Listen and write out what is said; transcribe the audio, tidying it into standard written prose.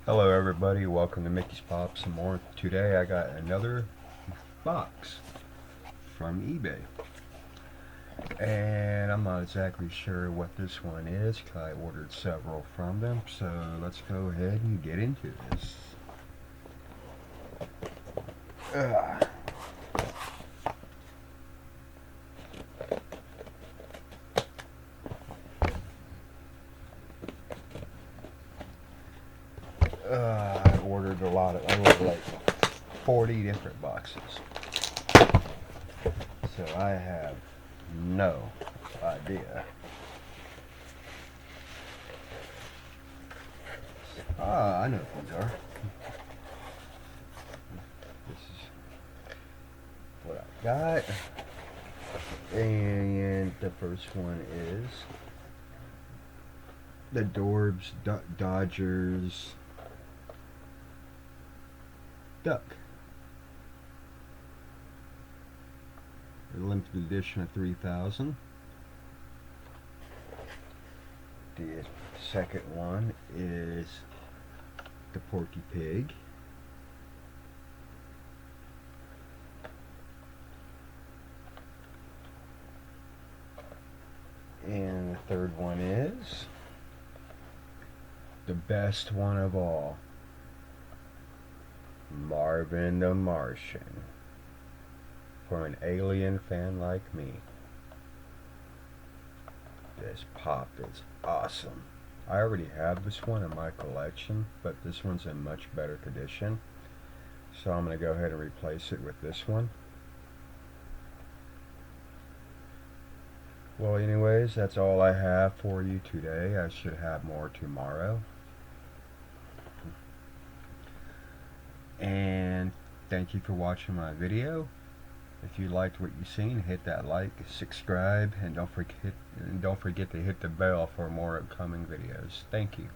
Hello everybody, welcome to Mickey's Pop some more. Today I got another box from eBay. And I'm not exactly sure what this one is because I ordered several from them. So let's go ahead and get into this. I ordered I ordered like 40 different boxes. So I have no idea. I know what these are. This is what I got. And the first one is the Dorbz Dodgers Duck. A limited edition of 3,000. The second one is the Porky Pig. And the third one is the best one of all, Marvin the Martian, for an alien fan like me. This pop is awesome. I already have this one in my collection, but this one's in much better condition, so I'm going to go ahead and replace it with this one. Well, anyways, that's all I have for you today. I should have more tomorrow. And thank you for watching my video. If you liked what you've seen, hit that like, subscribe, and don't forget to hit the bell for more upcoming videos. Thank you.